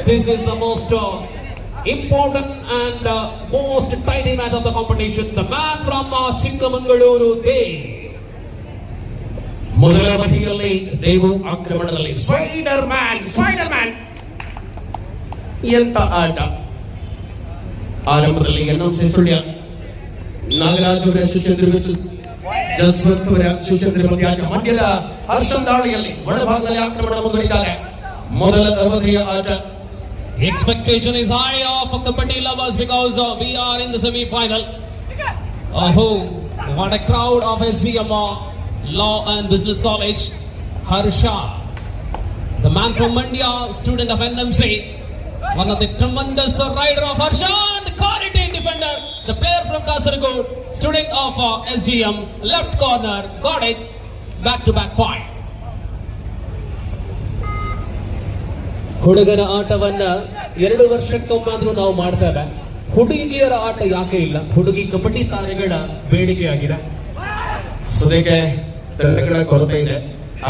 This is the most important and most tidy match of the competition. The man from Chikkamangaluru, Dev. ಮೊದಲ ಬದಿಯಲ್ಲಿ Devu ಆಕ್ರಮಣದಲ್ಲಿ spider man ಎಂತ ಆಟ. ಆರಂಭದಲ್ಲಿ NMC Sullia Nagaraj ಅವರ ಶಿಷ್ಯಂದ್ರ ಜಸ್ವಂತ್ ಅವರ ಶಿಷ್ಯಂದ್ರ ಮಧ್ಯ ಮಂಡ್ಯದ ಹರ್ಷನ್ ದಾಳಿಯಲ್ಲಿ ಒಳಭಾಗದಲ್ಲಿ ಆಕ್ರಮಣ ಮುಂದುವರಿದ್ದಾರೆ. ಮೊದಲ ಅವಧಿಯ ಆಟ. Expectation is high of Kabaddi lovers because we are in the semi-final. What a crowd of SGM Law and Business College. Harsha, the man from Mandya, student of NMC, one of the tremendous rider of Harsha, and quality defender, the player from Kasaragod, student of SGM, left corner, got it, back-to-back point. ಹುಡುಗರ ಆಟವನ್ನ 2 ವರ್ಷಕ್ಕೊಮ್ಮಾದ್ರೂ ನಾವು ಮಾಡ್ತೇವೆ. ಹುಡುಗಿಯರ ಆಟ ಯಾಕೆ ಇಲ್ಲ? ಹುಡುಗಿ ಕಬಡ್ಡಿ ತಾರೆಗಳ ಬೇಡಿಕೆ ಆಗಿದೆ. ಸದ್ಯಕ್ಕೆ ತಂಡಗಳ ಕೊರತೆ ಇದೆ,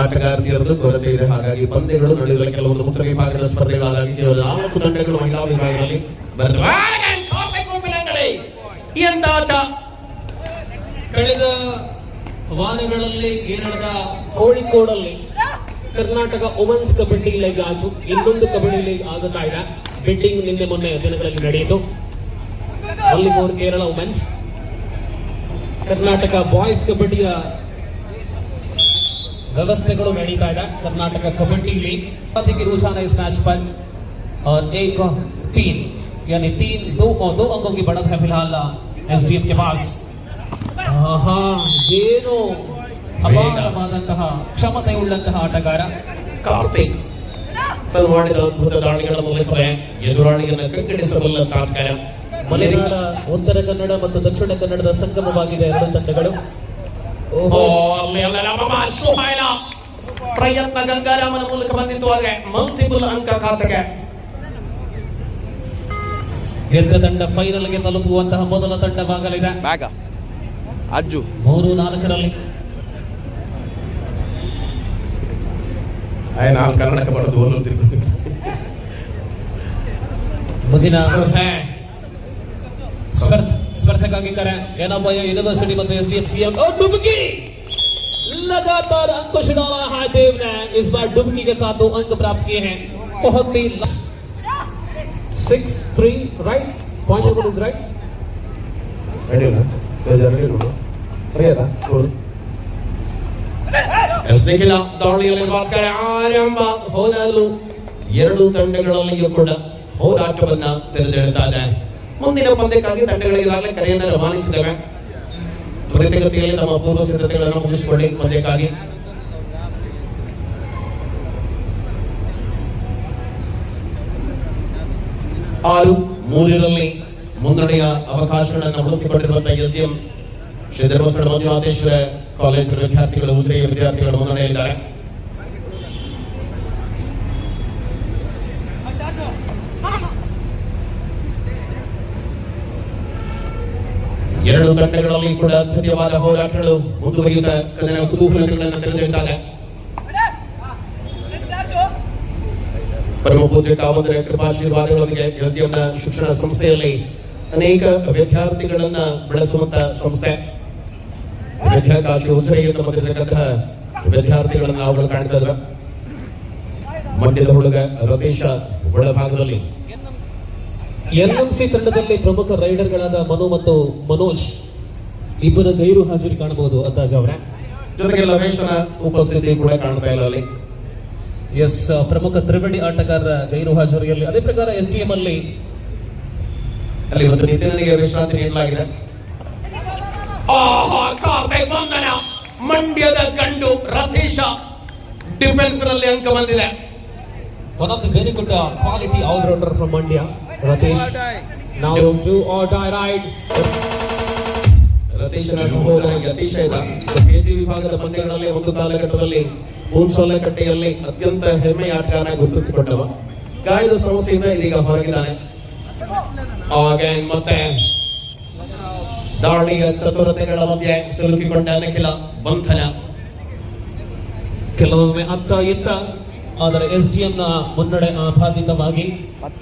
ಆಟಗಾರ್ತಿಯರದ್ದು ಕೊರತೆ ಇದೆ. ಹಾಗಾಗಿ ಪಂದ್ಯಗಳು ನಡೆಯುವ ಕೆಲವೊಂದು ಮುಖ್ಯ ವಿಭಾಗದ ಸ್ಪರ್ಧೆಗಳಾಗಿ ಕೇವಲ 4 ತಂಡಗಳು ಮಹಿಳಾ ವಿಭಾಗದಲ್ಲಿ ಕಳೆದ ವಾರಗಳಲ್ಲಿ ಕೇರಳದ ಕೋಳಿಕೋಡಲ್ಲಿ ಕರ್ನಾಟಕ ವುಮೆನ್ಸ್ ಕಬಡ್ಡಿ ಲೀಗ್ ಆಯಿತು. ಇನ್ನೊಂದು ಕಬಡ್ಡಿ ಲೀಗ್ ಆಗುತ್ತಾ ಇದೆ. ಬಿಡ್ಡಿಂಗ್ ನಿನ್ನೆ ಮೊನ್ನೆ ದಿನಗಳಲ್ಲಿ ನಡೆಯಿತು. ಅಲ್ಲಿ for Kerala women's, Karnataka boys ಕಬಡ್ಡಿಯ व्यवस्थेಗಳು ನಡೀತಾ ಇದೆ. कर्नाटक कबड्डी लीग की रुझान है इस मैच पर और 1-3 यानी 2 अंकों की बढ़त है फिलहाल एसडीएम के पास. ಏನು ಅಪಾರವಾದಂತಹ ಕ್ಷಮತೆ ಉಳ್ಳಂತಹ ಆಟಗಾರ ಕಾರ್ತಿಕ್ ಮಾಡಿದ ಅದ್ಭುತ ದಾಳಿಗಳ ಮೂಲಕ ಎದುರಾಳಿಯನ್ನು ಕಂಗೆಡಿಸಬಲ್ಲ ಆಟಗಾರ. ಮಲೆನಾಡ, ಉತ್ತರ ಕನ್ನಡ ಮತ್ತು ದಕ್ಷಿಣ ಕನ್ನಡದ ಸಂಗಮವಾಗಿದೆ ಎರಡು ತಂಡಗಳು. ಪ್ರಯತ್ನ ಗಂಗಾರಾಮನ ಮೂಲಕ ಬಂದಿತ್ತು, ಆದ್ರೆ ಮಲ್ಟಿಪಲ್ ಅಂಕ ಖಾತೆಗೆ. ಗೆದ್ದ ತಂಡ ಫೈನಲ್ಗೆ ತಲುಪುವಂತಹ ಮೊದಲ ತಂಡವಾಗಲಿದೆ. ಅಜ್ಜು 3-4ರಲ್ಲಿ ನಾನು ಕರ್ನಾಟಕ ಮಾಡೋದು ಮುಂದಿನ ಸ್ಪರ್ಧೆಗಾಗಿ ಕರೆ एनआईए यूनिवर्सिटी ಮತ್ತು एसडीएम सीएम और डुबकी लगातार अंकुश डाला है देव ने. इस बार डुबकी के साथ 2 अंक प्राप्त किए हैं. बहुत ही 6-3 right point table is right. ದಾಳಿಯಲ್ಲಿ ಆರಂಭ ಹೋರಾಡಲು 2 ತಂಡಗಳಲ್ಲಿಯೂ ಕೂಡ ಹೋರಾಟವನ್ನ ತೆರೆದಿಡುತ್ತಾರೆ. ಮುಂದಿನ ಪಂದ್ಯಕ್ಕಾಗಿ ತಂಡಗಳಿಗೆ ಈಗಾಗಲೇ ಕರೆಯನ್ನು ರವಾನಿಸಿದ್ದೇವೆ. ತ್ವರಿತಗತಿಯಲ್ಲಿ ನಮ್ಮ ಪೂರ್ವ ಸಿದ್ಧತೆಗಳನ್ನು ಮುಗಿಸಿಕೊಳ್ಳಿ ಪಂದ್ಯಕ್ಕಾಗಿ. ಆರು 3ರಲ್ಲಿ ಮುನ್ನಡೆಯ ಅವಕಾಶಗಳನ್ನು ಉಳಿಸಿಕೊಂಡಿರುವಂತಹ ಎಸ್ಡಿಎಂ ಶ್ರೀ ಧರ್ಮಸ್ಥಳ ಮಂಜುನಾಥೇಶ್ವರ ಕಾಲೇಜಿನ ವಿದ್ಯಾರ್ಥಿಗಳು, ಉಸಿರಿಯ ವಿದ್ಯಾರ್ಥಿಗಳು ಮುನ್ನಡೆಯಲ್ಲಿದ್ದಾರೆ. ಎರಡು ತಂಡಗಳಲ್ಲಿ ಕೂಡ ಅದ್ಭುತವಾದ ಹೋರಾಟಗಳು ಮುಂದುವರಿಯುತ್ತಾ ಕುತೂಹಲಗಳನ್ನು ತೆರೆದಿರುತ್ತಾರೆ. ಪರಮ ಪೂಜ್ಯ ಕಾವಂತರ ಕೃಪಾಶೀರ್ವಾದಗಳೊಂದಿಗೆ ಎಸ್ಡಿಎಂನ ಶಿಕ್ಷಣ ಸಂಸ್ಥೆಯಲ್ಲಿ ಅನೇಕ ವಿದ್ಯಾರ್ಥಿಗಳನ್ನ ಬೆಳೆಸುವಂತ ಸಂಸ್ಥೆ. ವಿದ್ಯಾಕಾಶಿ ಉಸಿರಿಯಿಂದ ಬಂದಿರತಕ್ಕಂತಹ ವಿದ್ಯಾರ್ಥಿಗಳನ್ನ ನಾವು ಕಾಣ್ತಾ ಇದ್ರು. ಮಂಡ್ಯದ ಹುಡುಗ ರತೀಶ ಒಳಭಾಗದಲ್ಲಿ ಎನ್ಎಂಸಿ ತಂಡದಲ್ಲಿ ಪ್ರಮುಖ ರೈಡರ್ಗಳಾದ ಮನು ಮತ್ತು ಮನೋಜ್ ಇಬ್ಬರ ಗೈರು ಹಾಜರಿ ಕಾಣಬಹುದು ಅಂದಾಜು ಅವರ ಜೊತೆಗೆ ಲವೇಶನ ಉಪಸ್ಥಿತಿ ಕೂಡ ಕಾಣ್ತಾ ಇಲ್ಲ ಅಲ್ಲಿ. ಎಸ್, ಪ್ರಮುಖ ತ್ರಿವಳಿ ಆಟಗಾರರ ಗೈರು ಹಾಜರಿಯಲ್ಲಿ. ಅದೇ ಪ್ರಕಾರ ಎಸ್ಡಿಎಂ ಅಲ್ಲಿ ಇವತ್ತು ನಿತಿನಿಗೆ ವಿಶ್ರಾಂತಿ ನೀಡಲಾಗಿದೆ. ಮಂಡ್ಯದ ಗಂಡು ರತೀಶ ಡಿಫೆನ್ಸ್ ನಲ್ಲಿ ಅಂಕ ಬಂದಿದೆ. One of the very good quality allrounder from Mandya Ratheesh. Now do or die ride. ರತೀಶನ ಸಹೋದರ ಯತೀಶ ಇದ್ದ ಕೆಜಿ ವಿಭಾಗದ ಪಂದ್ಯಗಳಲ್ಲಿ ಒಂದು ಕಾಲಘಟ್ಟದಲ್ಲಿ ಹುಣಸೊಲ್ಲಕಟ್ಟೆಯಲ್ಲಿ ಅತ್ಯಂತ ಹೆಮ್ಮೆಯ ಆಟಗಾರ ಗುರುತಿಸಿಕೊಂಡವ. ಗಾಯದ ಸಮಸ್ಯೆಯಿಂದ ಇದೀಗ ಹೊರಗಿದ್ದಾನೆ. ಮತ್ತೆ ದಾಳಿಯ ಚತುರತೆಗಳ ಮಧ್ಯೆ ಸಿಲುಕಿಕೊಂಡ ಅನಖಿಲ ಬಂಧನ. ಕೆಲವೊಮ್ಮೆ ಅತ್ತ ಇತ್ತ ಆದರೆ SDM ನ ಮುನ್ನಡೆ ಆಪಾದಿತವಾಗಿ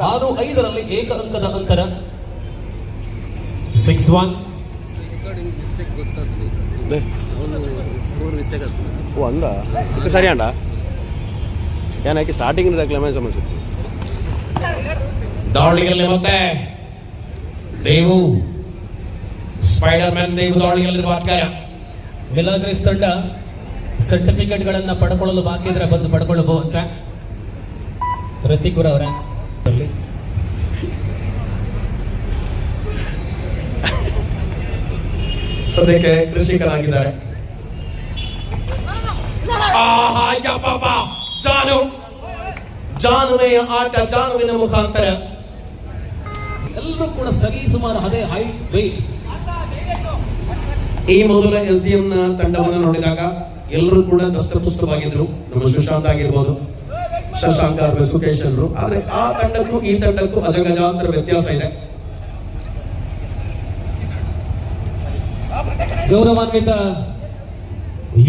6-5 ಏಕ ಅಂಕದ ಅಂತರ 6-1. ಓ ಹಂಗ ಇದು ಸರಿ ಅಂಡ ಏನಕ್ಕೆ ಸ್ಟಾರ್ಟಿಂಗ್ ಕ್ಲೆಮೆನ್ಸ್ ಅನ್ಸುತ್ತೆ. ದಾಳಿಯಲ್ಲಿ ಮತ್ತೆ ದೇವು ಸ್ಪೈಡರ್ ಮ್ಯಾನ್ ದೇವು ದಾಳಿಯಲ್ಲಿರುವ ಅಧ್ಯಾಯ. ಮಿಲಾಗ್ರೇಸ್ ತಂಡ ಸರ್ಟಿಫಿಕೇಟ್ ಗಳನ್ನ ಪಡ್ಕೊಳ್ಳಲು ಬಾಕಿ ಇದ್ರೆ ಬಂದು ಪಡ್ಕೊಳ್ಳಬಹುದಂತ ಪ್ರತೀಕುರ ಅವರ ಸದ್ಯಕ್ಕೆ ಕೃಷಿಕರಾಗಿದ್ದಾರೆ. ಜಾನುವೆಯ ಆಟ, ಜಾನುವಿನ ಮುಖಾಂತರ ಎಲ್ಲರೂ ಕೂಡ ಸರಿ ಸುಮಾರು ಅದೇ ಹೈಟ್ ವೇಟ್. ಈ ಮೊದಲ SDM ನ ತಂಡವನ್ನು ನೋಡಿದಾಗ ಎಲ್ಲರೂ ಕೂಡ ದಸ್ತಪುಸ್ತವಾಗಿದ್ರು. ನಮ್ಮ ಸುಶಾಂತ್ ಆಗಿರ್ಬೋದು, ಶಶಾಂಕ ಸುಕೇಶ್ ಅವರು. ಆದ್ರೆ ಆ ತಂಡಕ್ಕೂ ಈ ತಂಡಕ್ಕೂ ಅಜಗಜಾಂತರ ವ್ಯತ್ಯಾಸ ಇದೆ. ಗೌರವಾನ್ವಿತ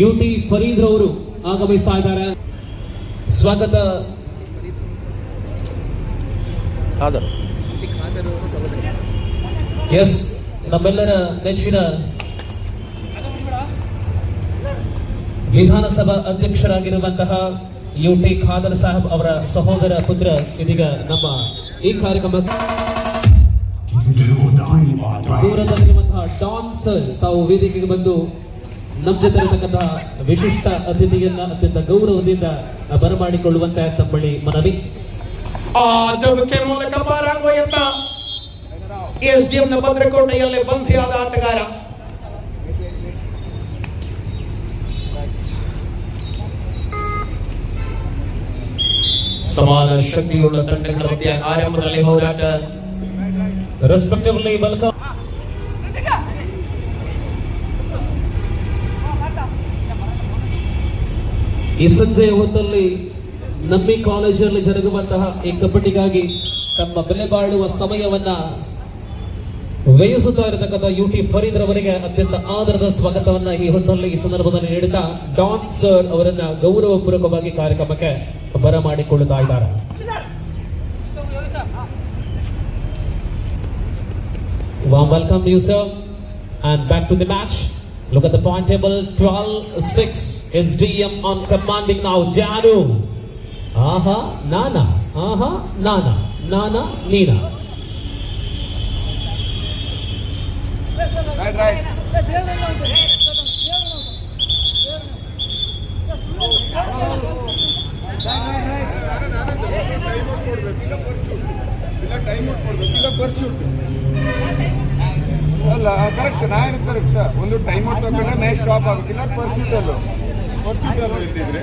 UT ಫರೀದ್ ರವರು ಆಗಮಿಸ್ತಾ ಇದ್ದಾರೆ. ಸ್ವಾಗತ. ಎಸ್, ನಮ್ಮೆಲ್ಲರ ನೆಚ್ಚಿನ ವಿಧಾನಸಭಾ ಅಧ್ಯಕ್ಷರಾಗಿರುವಂತಹ UT ಖಾದರ್ ಸಾಹೇಬ್ ಅವರ ಸಹೋದರ ಪುತ್ರ ಇದೀಗ ನಮ್ಮ ಈ ಕಾರ್ಯಕ್ರಮ ದೂರದಲ್ಲಿರುವಂತಹ ಡಾನ್ ಸರ್ ತಾವು ವೇದಿಕೆಗೆ ಬಂದು ನಮ್ಮ ಜೊತೆ ಇರತಕ್ಕಂತಹ ವಿಶಿಷ್ಟ ಅತಿಥಿಯನ್ನ ಅತ್ಯಂತ ಗೌರವದಿಂದ ಬರಮಾಡಿಕೊಳ್ಳುವಂತೆ ತಮ್ಮಳಿ ಮನವಿ. ಮೂಲಕ ಪಾರಾಗುವ SDM ನ ಭದ್ರಕೋಟೆಯಲ್ಲಿ ಬಂಧಿಯಾದ ಆಟಗಾರ. ಸಮಾನ ಶಕ್ತಿಯುಳ್ಳ ತಂಡಗಳ ಮಧ್ಯೆ ಆರಂಭದಲ್ಲಿ ಹೋರಾಟ. Respectively welcome. ಈ ಸಂಜೆಯ ಹೊತ್ತಲ್ಲಿ ನಮ್ಮಿ ಕಾಲೇಜಲ್ಲಿ ಜರುಗುವಂತಹ ಈ ಕಬಡ್ಡಿಗಾಗಿ ತಮ್ಮ ಬೆಲೆ ಬಾಳುವ ಸಮಯವನ್ನ ವ್ಯಯಿಸುತ್ತಾ ಇರತಕ್ಕಂಥ UT ಫರೀದ್ ರವರಿಗೆ ಅತ್ಯಂತ ಆದರದ ಸ್ವಾಗತವನ್ನ ಈ ಹೊತ್ತಲ್ಲಿ ಈ ಸಂದರ್ಭದಲ್ಲಿ ನೀಡುತ್ತಾ ಡಾನ್ ಸರ್ ಅವರನ್ನ ಗೌರವ ಪೂರ್ವಕವಾಗಿ ಕಾರ್ಯಕ್ರಮಕ್ಕೆ ಬರಮಾಡಿಕೊಳ್ಳುತ್ತಾ ಇದ್ದಾರೆ. Warm welcome you sir, and back to the match. Look at the point table, 12-6. SDM on commanding now. Janu. Aha, Nana. Aha, Nana. Nana, Nina. Right. ಅಲ್ಲ ಕರೆಕ್ಟ್, ನಾನು ಕರೆಕ್ಟ್. ಒಂದು ಟೈಮ್ ಔಟ್ ತಗೊಂಡ್ರೆ match stop ಆಗಬೇಕಿಲ್ಲ. Pursuit ಇಟ್ಟಿದ್ರೆ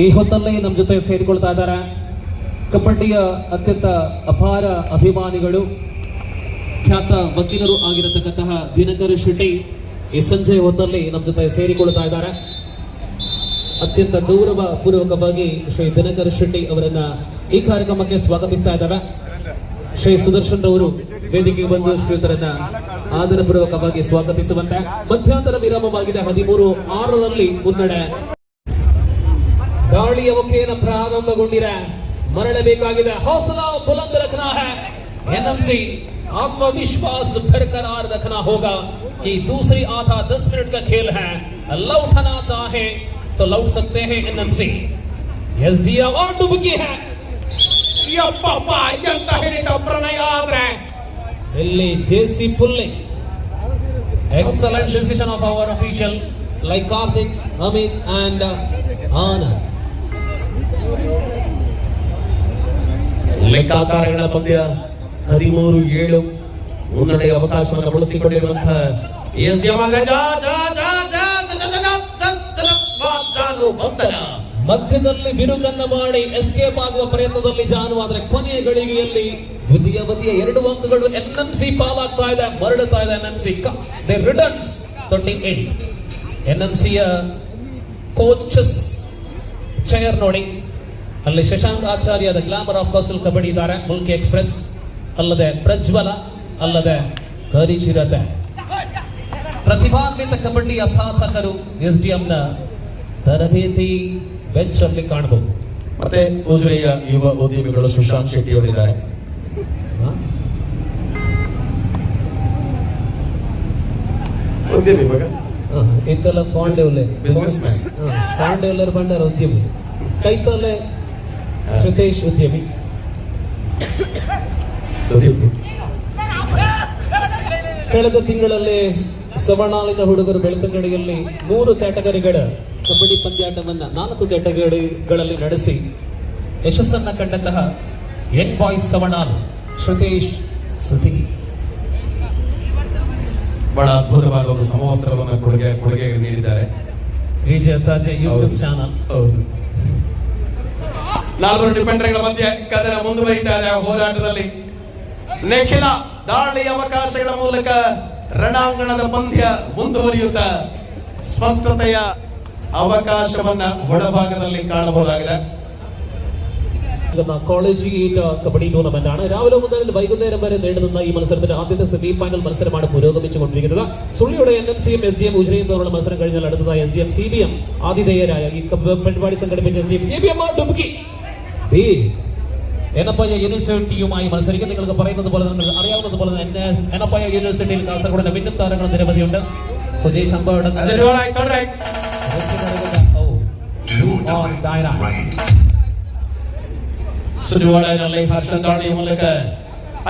ಈ ಹೊತ್ತಲ್ಲಿ ನಮ್ಮ ಜೊತೆ ಸೇರಿಕೊಳ್ತಾ ಇದ್ದಾರೆ ಕಬಡ್ಡಿಯ ಅತ್ಯಂತ ಅಪಾರ ಅಭಿಮಾನಿಗಳು, ಖ್ಯಾತ ವಕೀಲರು ಆಗಿರತಕ್ಕಂತಹ ದಿನಕರ್ ಶೆಟ್ಟಿ ಈ ಸಂಜೆಯ ಹೊತ್ತಲ್ಲಿ ನಮ್ಮ ಜೊತೆ ಸೇರಿಕೊಳ್ತಾ ಇದ್ದಾರೆ. ಅತ್ಯಂತ ಗೌರವ ಪೂರ್ವಕವಾಗಿ ಶ್ರೀ ದಿನಕರ್ ಶೆಟ್ಟಿ ಅವರನ್ನ ಈ ಕಾರ್ಯಕ್ರಮಕ್ಕೆ ಸ್ವಾಗತಿಸ್ತಾ ಇದ್ದಾವೆ. ಶ್ರೀ ಸುದರ್ಶನ್ ರವರು ವೇದಿಕೆಗೆ ಬಂದು ಶ್ರೀಯುತರನ್ನ ಆದರಪೂರ್ವಕವಾಗಿ ಸ್ವಾಗತಿಸುವಂತೆ. ಮಧ್ಯಂತರ ವಿರಾಮವಾಗಿದೆ. 13-6 ಮುನ್ನಡೆ. ದಾಳಿಯ ಮುಖೇನ ಪ್ರಾರಂಭಗೊಂಡಿದೆ, ಮರಳಬೇಕಾಗಿದೆ. हौसला बुलंद रखना है, NMC आत्मविश्वास बरकरार रखना होगा कि दूसरी आधा 10 मिनट का खेल है. लौटना चाहे तो लौट सकते हैं NMC. SDM और डुबकी है. ಪ್ರಣಯ ಆದ್ರೆ ಇಲ್ಲಿ JC pulling. Excellent decision of our official like Karthik, Amit and Anand. ಲೆಕ್ಕಾಚಾರಗಳ ಪಂದ್ಯ 13-7 ಮುನ್ನಡೆಯ ಅವಕಾಶವನ್ನು ಬಳಸಿಕೊಂಡಿರುವಂತಹ ಮಧ್ಯದಲ್ಲಿ ಬಿರುಗನ್ನ ಮಾಡಿ ಎಸ್ಕೇಪ್ ಆಗುವ ಪ್ರಯತ್ನದಲ್ಲಿ ಜಾನು, ಆದರೆ ಕೊನೆಯ ಗಳಿಗೆಯಲ್ಲಿ ದ್ವಿತೀಯ ಬದಿಯ 2 ಅಂಕಗಳು NMC ಪಾಲಾಗ್ತಾ ಇದೆ, ಮರಳುತ್ತಾ ಇದೆ NMC. They returns 28. NMCಯ ಕೋಚಸ್ ಚೇರ್ ನೋಡಿ, ಅಲ್ಲಿ Shashank Acharya the glamour of coastal kabaddi ಇದ್ದಾರೆ, ಮುಲ್ಕಿ ಎಕ್ಸ್ಪ್ರೆಸ್, ಅಲ್ಲದೆ ಪ್ರಜ್ವಲ, ಅಲ್ಲದೆ ಖರೀಚಿರತ್ತೆ. ಪ್ರತಿಭಾನ್ವಿತ ಕಬಡ್ಡಿಯ ಸಾಧಕರು SDMನ ತರಬೇತಿ ಬೆಂಚ್ ಅಲ್ಲಿ ಕಾಣಬಹುದು. ಮತ್ತೆ ಉಜಿರೆಯ ಯುವ ಉದ್ಯಮಿಗಳು ಸುಶಾಂತ್ ಶೆಟ್ಟಿ ಅವರಿದ್ದಾರೆ. ಉದ್ಯಮಿ ಮಗ ಇತ್ತಲ್ಲ ಪಾಂಡೇವ್ಲೆ ಬಿಸ್ನೆಸ್ ಮ್ಯಾನ್, ಪಾಂಡೇವ್ಲರ್ ಬಂಡಾರ ಉದ್ಯಮಿ, ಕೈತಲೆ ಶ್ರುತೇಶ್ ಉದ್ಯಮಿ. ಸುದೀಪ್ ಕಳೆದ ತಿಂಗಳಲ್ಲಿ ಸವಣಾಲಿನ ಹುಡುಗರು ಬೆಳ್ತಂಗಡಿಯಲ್ಲಿ 3 ಕ್ಯಾಟಗರಿಗಳ ಕಬಡ್ಡಿ ಪಂದ್ಯಾಟವನ್ನ 4 ಕ್ಯಾಟಗರಿಗಳಲ್ಲಿ ನಡೆಸಿ ಯಶಸ್ಸನ್ನ ಕಂಡಂತಹ ಯಂಗ್ ಬಾಯ್ಸ್ ಸವಣಾಲ್ ಶ್ರುತೇಶ್ ಸುತಿ ಬಹಳ ಅದ್ಭುತವಾದ ಒಂದು ಸಮವಸ್ತ್ರವನ್ನು ಕೊಡುಗೆ ನೀಡಿದ್ದಾರೆ. ವಿಜಯ ತಾಜೆ ಯೂಟ್ಯೂಬ್ ಚಾನಲ್. ನಾಲ್ವರು ಡಿಫೆಂಡರ್ಗಳ ಮಧ್ಯೆ ಕದನ ಮುಂದುವರಿತಾ ಇದೆ. ಹೋರಾಟದಲ್ಲಿ ನಿಖಿಲ ದಾಳಿ ಅವಕಾಶಗಳ ಮೂಲಕ ರಣಾಂಗಣದ ಪಂದ್ಯ ಮುಂದುವರಿಯುತ್ತಾ ಸ್ಪಷ್ಟತೆಯ ಅವಕಾಶವನ್ನ ಒಳಭಾಗದಲ್ಲಿ ಕಾಣಬಹುದಾಗಿದೆ. കോളേജ് ഗേറ്റ് കബഡി ടൂർണമെന്റ് ആണ്. രാവിലെ മുതൽ വൈകുന്നേരം വരെ നീണ്ടുനിന്ന ഈ മത്സരത്തിന്റെ ആദ്യത്തെ സെമി ഫൈനൽ മത്സരമാണ് പുരോഗമിച്ചുകൊണ്ടിരിക്കുന്നത്. സുള്ളിയുടെ NMCയും SDM ഉജിരയും തമ്മിലുള്ള മത്സരം കഴിഞ്ഞാൽ അടുത്തതായി SDM CBM ആതിഥേയരായ ഈ പരിപാടി സംഘടിപ്പിച്ച SDM CBM എനപ്പയ്യ യൂണിവേഴ്സിറ്റിയുമായി മത്സരിക്കും. നിങ്ങൾക്ക് പറയുന്നത് പോലെ തന്നെ അറിയാവുന്നത് പോലെ തന്നെ എനപ്പയ്യ യൂണിവേഴ്സിറ്റിയിൽ കാസർഗോഡിന്റെ മിന്നും താരങ്ങൾ നിരവധിയുണ്ട്. സുജയ് ശമ്പയുടെ ಸುರಿವಾಡನಲ್ಲಿ ಹರ್ಷನ್ ದಾಳಿ ಮೂಲಕ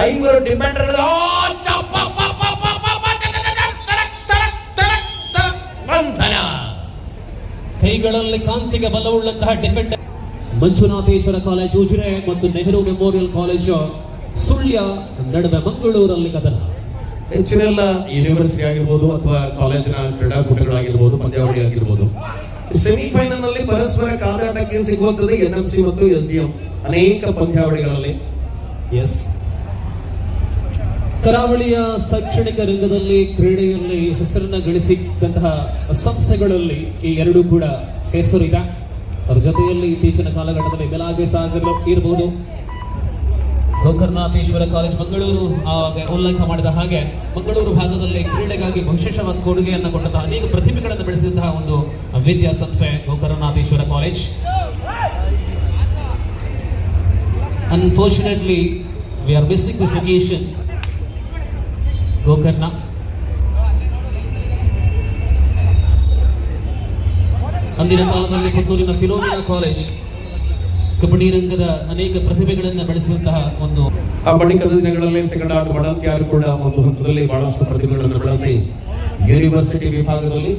5 ಡಿಫೆಂಡರ್ ಕೈಗಳಲ್ಲಿ ಕಾಂತಿಗೆ ಬಲವುಳ್ಳಂತಹ ಡಿಫೆಂಡರ್ ಮಂಜುನಾಥೇಶ್ವರ ಕಾಲೇಜ್ ಉಜಿರೆ ಮತ್ತು ನೆಹರು ಮೆಮೋರಿಯಲ್ ಕಾಲೇಜು ಸುಳ್ಯ ನಡುವೆ ಮಂಗಳೂರಲ್ಲಿ ಕದನ. ಹೆಚ್ಚಿನೆಲ್ಲ ಯೂನಿವರ್ಸಿಟಿ ಆಗಿರ್ಬೋದು ಅಥವಾ ಕಾಲೇಜಿನ ಕ್ರೀಡಾಕೂಟಗಳಾಗಿರ್ಬೋದು, ಪಂದ್ಯಾವಳಿ ಆಗಿರ್ಬೋದು, ಸೆಮಿಫೈನಲ್ ನಲ್ಲಿ ಪರಸ್ಪರ ಕಾದಾಟಕ್ಕೆ ಸಿಗುವಂತದ್ದು NMC ಮತ್ತು SDM ಅನೇಕ ಪಂದ್ಯಾವಳಿಗಳಲ್ಲಿ. ಕರಾವಳಿಯ ಶೈಕ್ಷಣಿಕ ರಂಗದಲ್ಲಿ ಕ್ರೀಡೆಯಲ್ಲಿ ಹೆಸರನ್ನ ಗಳಿಸಿದಂತಹ ಸಂಸ್ಥೆಗಳಲ್ಲಿ ಈ ಎರಡೂ ಕೂಡ ಹೆಸರಿದೆ. ಅದರ ಜೊತೆಯಲ್ಲಿ ಇತ್ತೀಚಿನ ಕಾಲಘಟ್ಟದಲ್ಲಿ ಮೆಲಾಗೆ ಸಾಗರ್ ಇರಬಹುದು, ಗೋಕರ್ಣನಾಥೇಶ್ವರ ಕಾಲೇಜ್ ಮಂಗಳೂರು ಉಲ್ಲೇಖ ಮಾಡಿದ ಹಾಗೆ ಮಂಗಳೂರು ಭಾಗದಲ್ಲಿ ಕ್ರೀಡೆಗಾಗಿ ವಿಶೇಷವಾದ ಕೊಡುಗೆಯನ್ನು ಕೊಟ್ಟಂತಹ ಅನೇಕ ಪ್ರತಿಭೆಗಳನ್ನು ಬೆಳೆಸಿದಂತಹ ಒಂದು ವಿದ್ಯಾಸಂಸ್ಥೆ Gokarnanatheshwara college. Unfortunately, we are missing this occasion. Gokarna ಅಂದಿನ ಕಾಲದಲ್ಲಿ ಪುತ್ತೂರಿನ ಫಿಲೋಮಿನಾ ಕಾಲೇಜ್ ಕಬಡ್ಡಿ ರಂಗದ ಅನೇಕ ಪ್ರತಿಭೆಗಳನ್ನು ಬೆಳೆಸಿದಂತಹ ಒಂದು ಆ ಬಳಿಕದ ದಿನಗಳಲ್ಲಿ ಸೆಕೆಂಡ್ ಆರ್ಟ್ ಮಡಂತ್ಯಾರು ಕೂಡ ಒಂದು ಹಂತದಲ್ಲಿ ಬಹಳಷ್ಟು ಪ್ರತಿಭೆಗಳನ್ನು ಬೆಳೆಸಿ ಯೂನಿವರ್ಸಿಟಿ ವಿಭಾಗದಲ್ಲಿ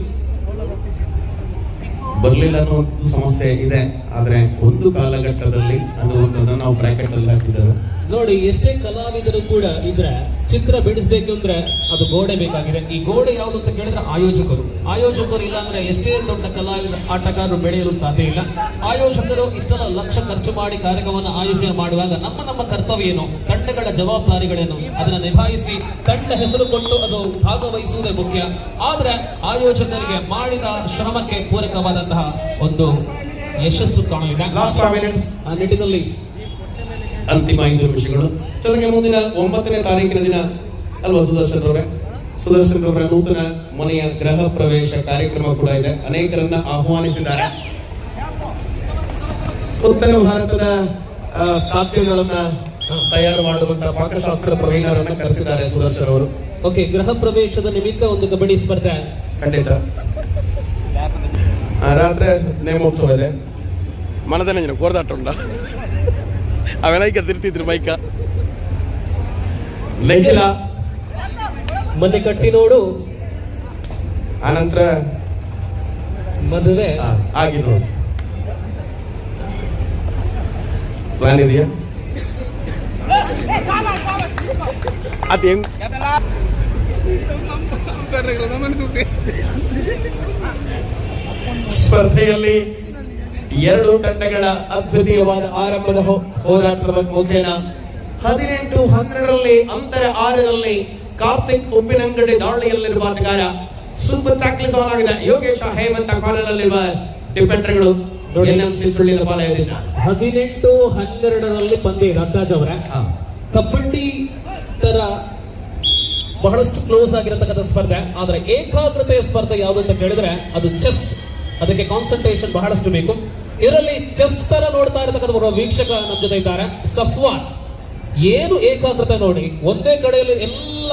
ಬರಲಿಲ್ಲ ಅನ್ನುವಂಥ ಸಮಸ್ಯೆ ಇದೆ. ಆದ್ರೆ ಒಂದು ಕಾಲಘಟ್ಟದಲ್ಲಿ ಅನ್ನುವಂಥದ್ದನ್ನು ನಾವು ಬ್ರಾಕೆಟ್ ಅಲ್ಲಿ ಹಾಕಿದ್ದೇವೆ. ನೋಡಿ, ಎಷ್ಟೇ ಕಲಾವಿದರು ಕೂಡ ಇದ್ರೆ ಚಿತ್ರ ಬಿಡಿಸ್ಬೇಕು ಅಂದ್ರೆ ಅದು ಗೋಡೆ ಬೇಕಾಗಿದೆ. ಈ ಗೋಡೆ ಯಾವುದು ಅಂತ ಕೇಳಿದ್ರೆ ಆಯೋಜಕರು ಇಲ್ಲ ಅಂದ್ರೆ ಎಷ್ಟೇ ದೊಡ್ಡ ಕಲಾವಿದ ಆಟಗಾರರು ಬೆಳೆಯಲು ಸಾಧ್ಯ ಇಲ್ಲ. ಆಯೋಜಕರು ಇಷ್ಟೆಲ್ಲ ಲಕ್ಷ ಖರ್ಚು ಮಾಡಿ ಕಾರ್ಯಕ್ರಮವನ್ನು ಆಯೋಜನೆ ಮಾಡುವಾಗ ನಮ್ಮ ಕರ್ತವ್ಯ ಏನು, ತಂಡಗಳ ಜವಾಬ್ದಾರಿಗಳೇನು, ಅದನ್ನ ನಿಭಾಯಿಸಿ ತಂಡ ಹೆಸರು ಕೊಟ್ಟು ಅದು ಭಾಗವಹಿಸುವುದೇ ಮುಖ್ಯ. ಆದ್ರೆ ಆಯೋಜಕರಿಗೆ ಮಾಡಿದ ಶ್ರಮಕ್ಕೆ ಪೂರಕವಾದಂತಹ ಒಂದು ಯಶಸ್ಸು ಕಾಣಲಿದೆ. ಆ ನಿಟ್ಟಿನಲ್ಲಿ ಅಂತಿಮ 5 ನಿಮಿಷಗಳು. ಜೊತೆಗೆ ಮುಂದಿನ 9ನೇ ತಾರೀಕಿನ ದಿನ ಅಲ್ವಾ ಸುದರ್ಶನ್ ಅವರ ನೂತನ ಮನೆಯ ಗೃಹ ಪ್ರವೇಶ ಕಾರ್ಯಕ್ರಮ ಕೂಡ ಇದೆ. ಅನೇಕರನ್ನ ಆಹ್ವಾನಿಸಿದ್ದಾರೆ. ಉತ್ತರ ಭಾರತದ ಖಾದ್ಯಗಳನ್ನ ತಯಾರು ಮಾಡುವಂತಹ ಪಾಕಶಾಸ್ತ್ರ ಪ್ರವೀಣರನ್ನ ಕರೆಸಿದ್ದಾರೆ ಸುದರ್ಶನ್ ಅವರು. ಓಕೆ, ಗೃಹ ಪ್ರವೇಶದ ನಿಮಿತ್ತ ಒಂದು ಕಬಡ್ಡಿ ಸ್ಪರ್ಧೆ ಖಂಡಿತ. ರಾತ್ರಿ ನೇಮೋತ್ಸವ ಇದೆ. ಮನದನ್ನ ಕೋರ್ದಾಟ ಉಂಟ ಅವೆಲ್ಲ ತಿರ್ತಿದ್ರು ಬೈಕ ನಿಖಿಲ ಮೊನ್ನೆ ಕಟ್ಟಿ ನೋಡು, ಆನಂತರ ಮದುವೆ ಆಗಿ ನೋಡು. ಪ್ಲಾನ್ ಇದೆಯಾ? ಅದು ಹೆಂಗ್ ಸ್ಪರ್ಧೆಯಲ್ಲಿ 2 ತಂಡಗಳ ಅದ್ವಿತೀಯವಾದ ಆರಂಭದ ಹೋರಾಟದ ಮುಖೇನ 18-12ರಲ್ಲಿ ಅಂತರ 6ರಲ್ಲಿ ಕಾರ್ತಿಕ್ ಉಪ್ಪಿನಂಗಡಿ ದಾಳಿಯಲ್ಲಿರುವ ಆಟಗಾರ ಸೂಪರ್ ಟ್ಯಾಕ್ಲಿಸ್ ಆಗಿದೆ. ಯೋಗೇಶ ಹೇಮಂತ ಕಾರ್ನರ್ನಲ್ಲಿರುವ ಡಿಫೆಂಡರ್ಗಳು NMC ಸುಳ್ಳಿನ ಪಾಲಯದಿಂದ 18-12ರಲ್ಲಿ ಪಂದ್ಯ ರಾಜಾಜ್ ಅವರ ಕಬಡ್ಡಿ ತರ ಬಹಳಷ್ಟು ಕ್ಲೋಸ್ ಆಗಿರತಕ್ಕಂಥ ಸ್ಪರ್ಧೆ. ಆದ್ರೆ ಏಕಾಗ್ರತೆಯ ಸ್ಪರ್ಧೆ ಯಾವುದು ಅಂತ ಕೇಳಿದ್ರೆ ಅದು ಚೆಸ್. ಅದಕ್ಕೆ ಕಾನ್ಸಂಟ್ರೇಷನ್ ಬಹಳಷ್ಟು ಬೇಕು. ಇದರಲ್ಲಿ ಚೆಸ್ ತರ ನೋಡ್ತಾ ಇರತಕ್ಕಂಥ ಒಬ್ಬ ವೀಕ್ಷಕ ನಮ್ಮ ಜೊತೆ ಇದ್ದಾರೆ, ಸಫ್ವಾನ್. ಏನು ಏಕಾಗ್ರತೆ ನೋಡಿ, ಒಂದೇ ಕಡೆಯಲ್ಲಿ ಎಲ್ಲ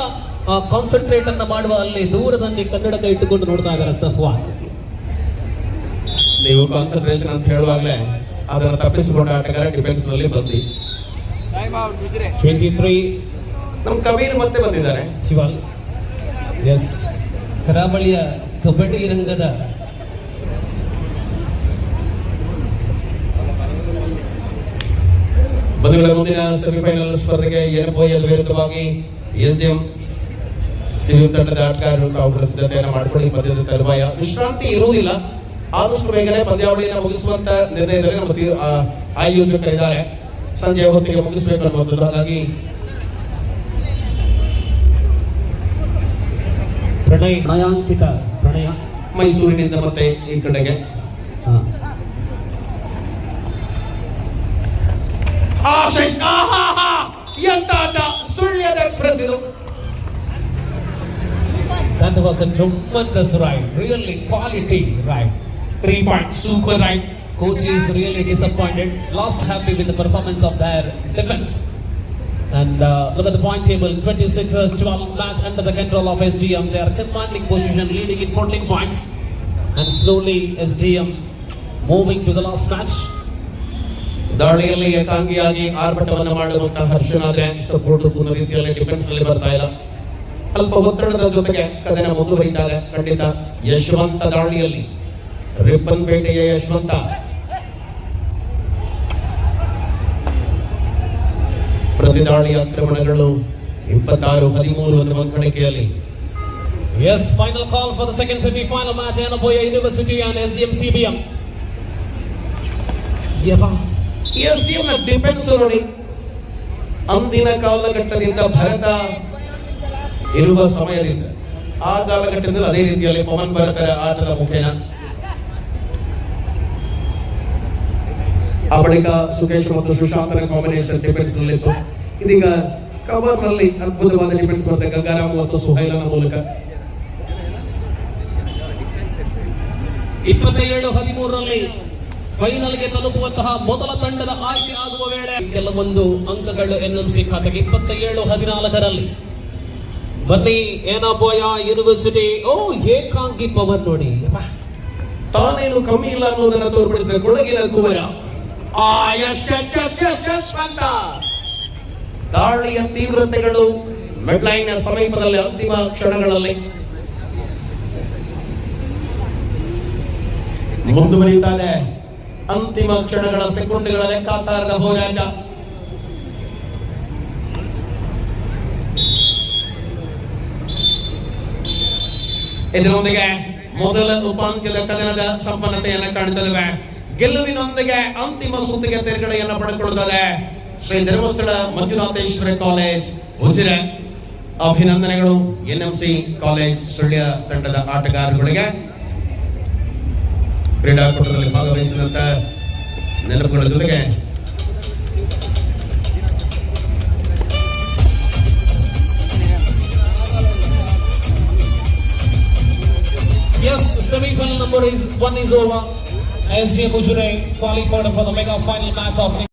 ಕಾನ್ಸಂಟ್ರೇಟ್ ಅನ್ನ ಮಾಡುವ ಅಲ್ಲಿ ದೂರದಲ್ಲಿ ಕನ್ನಡಕ ಇಟ್ಟುಕೊಂಡು ನೋಡ್ತಾ ಇದ್ದಾರೆ ಸಫ್ವಾನ್. ನೀವು ಕಾನ್ಸಂಟ್ರೇಷನ್ ಅಂತ ಹೇಳುವಾಗಲೇ ಅದನ್ನು ತಪ್ಪಿಸಿಕೊಂಡ ಆಟಗಾರ ಡಿಫೆನ್ಸ್ ನಲ್ಲಿ ಬಂದಿ. 23 ನಮ್ಮ ಕಬೀರ್ ಮತ್ತೆ ಬಂದಿದ್ದಾರೆ. ಶಿವಾಲ್. ಎಸ್, ಕರಾವಳಿಯ ಕಬಡ್ಡಿ ರಂಗದ ಬಂಧುಗಳ ಮುಂದಿನ ಸೆಮಿಫೈನಲ್ ಸ್ಪರ್ಧೆಗೆ ಎನ್ಎಫ್ಐಎಲ್ ವಿರುದ್ಧವಾಗಿ ಎಸ್ಡಿಎಂ ಸಿವಿಲ್ ತಂಡದ ಆಟಗಾರರು ತಾವು ಸಿದ್ಧತೆಯನ್ನು ಮಾಡಿಕೊಳ್ಳಿ. ಪಂದ್ಯದ ತರುವಾಯ ವಿಶ್ರಾಂತಿ ಇರುವುದಿಲ್ಲ. ಆದಷ್ಟು ಬೇಗನೆ ಪಂದ್ಯಾವಳಿಯನ್ನು ಮುಗಿಸುವಂತ ನಿರ್ಣಯದಲ್ಲಿ ನಮ್ಮ ಆಯೋಜಕರಿದ್ದಾರೆ. ಸಂಜೆ ಹೊತ್ತಿಗೆ ಮುಗಿಸಬೇಕು ಅನ್ನುವಂಥದ್ದು. ಹಾಗಾಗಿ ಪ್ರಣಯಾಂಕಿತ ಪ್ರಣಯ ಮೈಸೂರಿನಿಂದ ಮತ್ತೆ ಈ ಕಡೆಗೆ ಎಂತ ಆಟ, ಸುಳ್ಯದ ಎಕ್ಸ್ಪ್ರೆಸ್ ಇದು. That was a tremendous ride, really quality ride. 3 points, super ride. Coach is really disappointed, lost happy with the performance of their defense. And look at the point table, 26-12 match under the control of SDM. They are commanding position, leading in 14 points. And slowly SDM moving to the last match. ದಾಳಿಯಲ್ಲಿ ಏಕಾಂಗಿಯಾಗಿ ಆರ್ಭಟವನ್ನು ಮಾಡುವಂತಹ ಹರ್ಷನಾದ್ರೆ support ಪೂರ್ಣ ರೀತಿಯಲ್ಲಿ defence ನಲ್ಲಿ ಬರ್ತಾ ಇಲ್ಲ. ಅಲ್ಪ ಒತ್ತಡದ ಜೊತೆಗೆ ಕದನ ಮುಂದುವರಿತಾರೆ. ಖಂಡಿತ ಯಶವಂತ ದಾಳಿಯಲ್ಲಿ, ರಿಪ್ಪನ್ಪೇಟೆಯ ಯಶವಂತ ಪ್ರತಿ ದಾಳಿ ಆಕ್ರಮಣಗಳು 26-13 ಅನ್ನುವ ಗಣಿಕೆಯಲ್ಲಿ. Yes, final call for the second semi-final match, Yanapoya University and SDM CBM. SDM ನ ಡಿಫೆನ್ಸ್ ನೋಡಿ, ಅಂದಿನ ಕಾಲಘಟ್ಟದಿಂದ ಭರತ ಇರುವ ಸಮಯದಿಂದ ಆ ಕಾಲಘಟ್ಟದಲ್ಲಿ ಅದೇ ರೀತಿಯಲ್ಲಿ ಪವನ್ ಭರತರ ಆಟದ ಮುಖೇನ, ಆ ಬಳಿಕ ಸುಖೇಶ್ ಮತ್ತು ಸುಶಾಂತರ ಕಾಂಬಿನೇಷನ್ ಡಿಫೆನ್ಸ್ ನಲ್ಲಿತ್ತು. ಇದೀಗ ಕವರ್ ನಲ್ಲಿ ಅದ್ಭುತವಾದ ಡಿಫೆನ್ಸ್ ಬರುತ್ತೆ ಗಂಗಾರಾಮ್ ಮತ್ತು ಸುಹೈಲನ ಮೂಲಕ. 27-13ರಲ್ಲಿ ಫೈನಲ್ಗೆ ತಲುಪುವಂತಹ ಮೊದಲ ತಂಡದ ಆಯ್ಕೆ ಆಗುವ ವೇಳೆ ಕೆಲವೊಂದು ಅಂಕಗಳು ಎನ್ಎಂಸಿ ಖಾತೆಗೆ. 27-14ರಲ್ಲಿ ಬನ್ನಿ ಯನಪೋಯ ಯೂನಿವರ್ಸಿಟಿ. ಏಕಾಂಗಿ ಪವರ್ ನೋಡಿ, ತಾನೇನು ಕಮ್ಮಿ ಇಲ್ಲ ಅನ್ನೋದನ್ನ ತೋರ್ಪಡಿಸಿದ ಕೊಡಗಿನ ಕುವರ ದಾಳಿಯ ತೀವ್ರತೆಗಳು ಮೆಡ್ಲೈನ್ ಸಮೀಪದಲ್ಲಿ ಅಂತಿಮ ಕ್ಷಣಗಳಲ್ಲಿ ಮುಂದುವರಿಯುತ್ತದೆ. ಅಂತಿಮ ಕ್ಷಣಗಳ ಸೆಕೆಂಡ್ಗಳ ಲೆಕ್ಕಾಚಾರದ ಹೋರಾಟ. ಇದರೊಂದಿಗೆ ಮೊದಲ ಉಪಾಂತ್ಯದ ಕದನದ ಸಂಪನ್ನತೆಯನ್ನು ಕಾಣುತ್ತದೆ. ಗೆಲುವಿನೊಂದಿಗೆ ಅಂತಿಮ ಸುತ್ತಿಗೆ ತೇರ್ಗಡೆಯನ್ನು ಪಡೆದುಕೊಳ್ಳುತ್ತದೆ ಶ್ರೀ ಧರ್ಮಸ್ಥಳ ಮಂಜುನಾಥೇಶ್ವರ ಕಾಲೇಜ್ ಉಜಿರೆ. ಅಭಿನಂದನೆಗಳು ಎನ್ಎಂಸಿ ಕಾಲೇಜ್ ಸುಳ್ಯ ತಂಡದ ಆಟಗಾರರುಗಳಿಗೆ. ಕ್ರೀಡಾಕೂಟದಲ್ಲಿ ಭಾಗವಹಿಸಿದಂತ ನೆನಪುಗಳ ಜೊತೆಗೆ Yes, semi-final number 1 is over. SDM Ujure qualified for the mega final match of